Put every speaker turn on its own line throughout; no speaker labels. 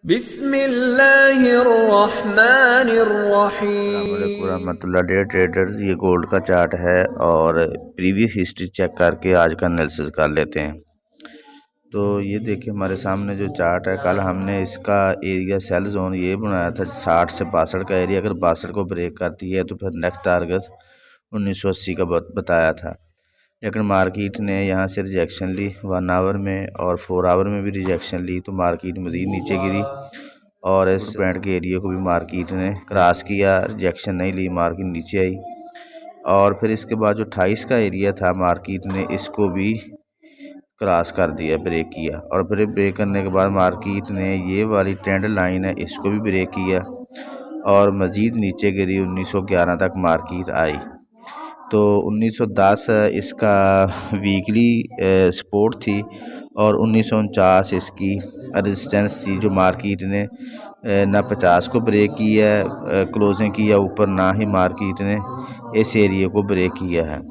बिस्मिल्लाहिर्रहमानिर्रहीम।
रहमतुल्लाह day traders, ये गोल्ड का चार्ट है और प्रीवियस हिस्ट्री चेक करके आज का एनालिसिस कर लेते हैं। तो ये देखिए हमारे सामने जो चार्ट है, कल हमने इसका एरिया सेल जोन ये बनाया था 60 से 62 का एरिया। अगर 62 को ब्रेक करती है तो फिर नेक्स्ट टारगेट 1980 का बताया था। लेकिन मार्केट ने यहाँ से रिजेक्शन ली 1 आवर में और 4 आवर में भी रिजेक्शन ली, तो मार्केट मज़ीद नीचे गिरी और इस पॉइंट के एरिया को भी मार्केट ने क्रॉस किया, रिजेक्शन नहीं ली, मार्केट नीचे आई। और फिर इसके बाद जो 28 का एरिया था, मार्केट ने इसको भी क्रॉस कर दिया, ब्रेक किया। और फिर ब्रेक करने के बाद मार्केट ने ये वाली ट्रेंड लाइन है इसको भी ब्रेक किया और मज़ीद नीचे गिरी, 1911 तक मार्केट आई। तो 1910 इसका वीकली सपोर्ट थी और 1949 इसकी रेजिस्टेंस थी, जो मार्केट ने ना 50 को ब्रेक किया है क्लोजिंग किया ऊपर, ना ही मार्केट ने इस एरिया को ब्रेक किया है।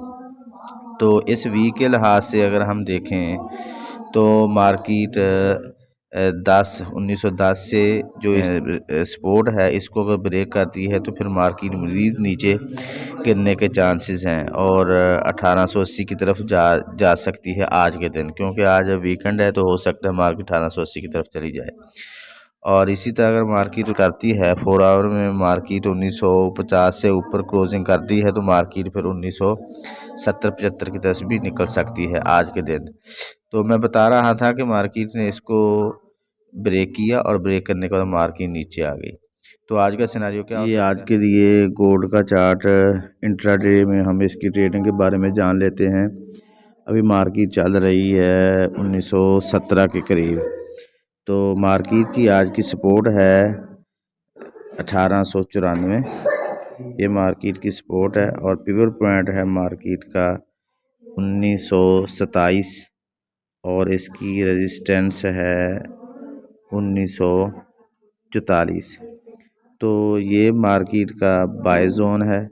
तो इस वीक के लिहाज से अगर हम देखें तो मार्केट 1910 से जो सपोर्ट है इसको अगर ब्रेक करती है तो फिर मार्केट मज़ीद नीचे गिरने के चांसेस हैं और 1880 की तरफ जा सकती है आज के दिन, क्योंकि आज वीकेंड है तो हो सकता है मार्केट 1880 की तरफ चली जाए। और इसी तरह अगर मार्केट करती है 4 आवर में मार्केट 1950 से ऊपर क्लोजिंग करती है तो मार्केट फिर 1970-75 की तरफ भी निकल सकती है आज के दिन। तो मैं बता रहा था कि मार्केट ने इसको ब्रेक किया और ब्रेक करने के बाद मार्केट नीचे आ गई। तो आज का सिनेरियो क्या ये आज के लिए गोल्ड का चार्ट इंट्राडे में हम इसकी ट्रेडिंग के बारे में जान लेते हैं। अभी मार्केट चल रही है 1917 के करीब। तो मार्केट की आज की सपोर्ट है 1894, ये मार्केट की सपोर्ट है। और पिवर पॉइंट है मार्केट का 1927 और इसकी रेजिस्टेंस है 1944। तो ये मार्केट का बाय जोन है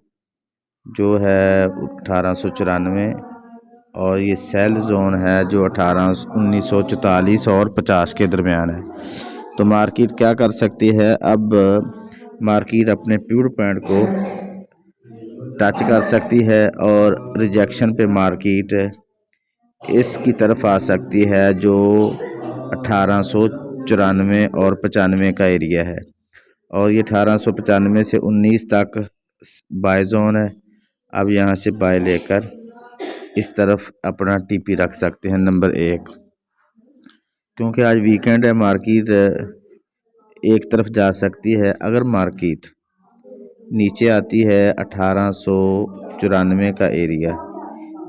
जो है 1894 और ये सेल जोन है जो 1944 और 50 के दरमियान है। तो मार्केट क्या कर सकती है, अब मार्केट अपने प्योर पॉइंट को टच कर सकती है और रिजेक्शन पे मार्केट इसकी तरफ आ सकती है जो 1894 और 95 का एरिया है। और ये 1895 से 19 तक बाय जोन है। अब यहाँ से बाय लेकर इस तरफ अपना टीपी रख सकते हैं नंबर 1, क्योंकि आज वीकेंड है, मार्केट एक तरफ जा सकती है। अगर मार्केट नीचे आती है 1894 का एरिया,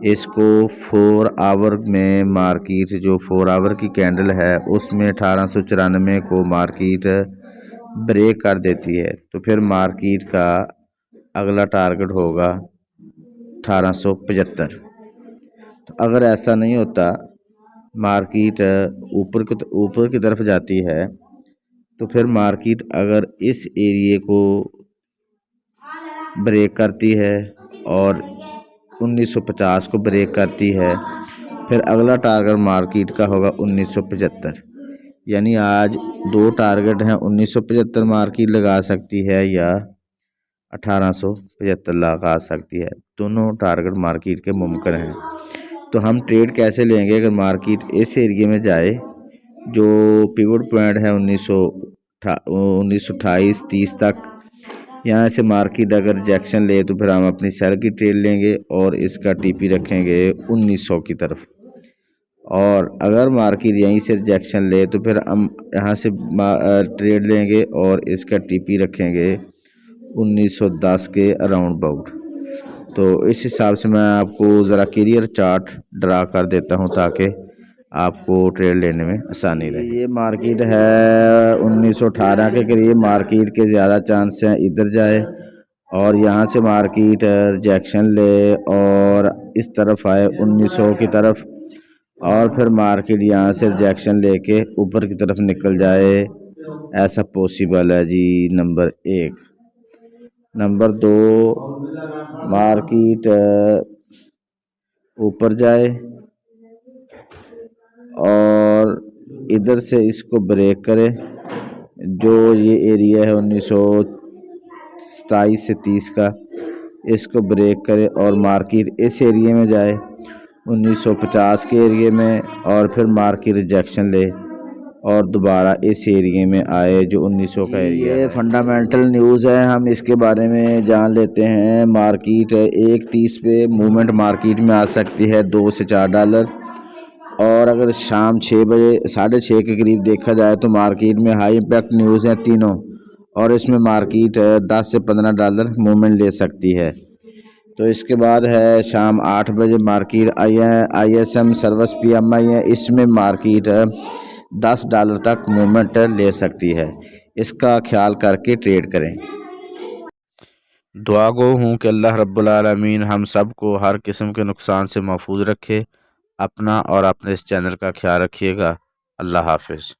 इसको 4 आवर में मार्केट जो 4 आवर की कैंडल है उसमें 1894 को मार्केट ब्रेक कर देती है तो फिर मार्केट का अगला टारगेट होगा 1875। तो अगर ऐसा नहीं होता, मार्केट ऊपर की तरफ जाती है तो फिर मार्केट अगर इस एरिए को ब्रेक करती है और 1950 को ब्रेक करती है, फिर अगला टारगेट मार्केट का होगा 1975। यानी आज 2 टारगेट हैं, 1975 मार्केट लगा सकती है या 1875 लगा सकती है। दोनों टारगेट मार्केट के मुमकिन हैं। तो हम ट्रेड कैसे लेंगे, अगर मार्केट इस एरिया में जाए जो पिवट पॉइंट है 1928-30 तक, यहाँ से मार्केट अगर रिजेक्शन ले तो फिर हम अपनी सेल की ट्रेड लेंगे और इसका टीपी रखेंगे 1900 की तरफ। और अगर मार्केट यहीं से रिजेक्शन ले तो फिर हम यहाँ से ट्रेड लेंगे और इसका टीपी रखेंगे 1910 के अराउंड अबाउट। तो इस हिसाब से मैं आपको ज़रा क्लियर चार्ट ड्रा कर देता हूँ ताकि आपको ट्रेड लेने में आसानी रहे। ये मार्केट है 1918 के करीब, मार्केट के ज़्यादा चांस हैं इधर जाए और यहाँ से मार्केट रिजेक्शन ले और इस तरफ आए 1900 की तरफ और फिर मार्केट यहाँ से रिजेक्शन लेके ऊपर की तरफ निकल जाए, ऐसा पॉसिबल है जी। नंबर 1। नंबर 2, मार्केट ऊपर जाए और इधर से इसको ब्रेक करे जो ये एरिया है 1927 से 30 का, इसको ब्रेक करे और मार्केट इस एरिया में जाए 1950 के एरिया में, और फिर मार्केट रिजेक्शन ले और दोबारा इस एरिया में आए जो 1900 का एरिया है। ये फंडामेंटल न्यूज़ है, हम इसके बारे में जान लेते हैं। मार्केट 1:30 पे मूवमेंट मार्केट में आ सकती है $2 से $4, और अगर शाम 6 बजे 6:30 के करीब देखा जाए तो मार्केट में हाई इम्पैक्ट न्यूज़ हैं तीनों, और इसमें मार्केट $10 से $15 मूवमेंट ले सकती है। तो इसके बाद है शाम 8 बजे मार्केट ISM सर्विस PMI है, इसमें मार्केट $10 तक मूवमेंट ले सकती है। इसका ख्याल करके ट्रेड करें। दुआ गो हूँ कि अल्लाह रब्बुल आलमीन हम सब को हर किस्म के नुकसान से महफूज रखे। अपना और अपने इस चैनल का ख्याल रखिएगा। अल्लाह हाफिज़।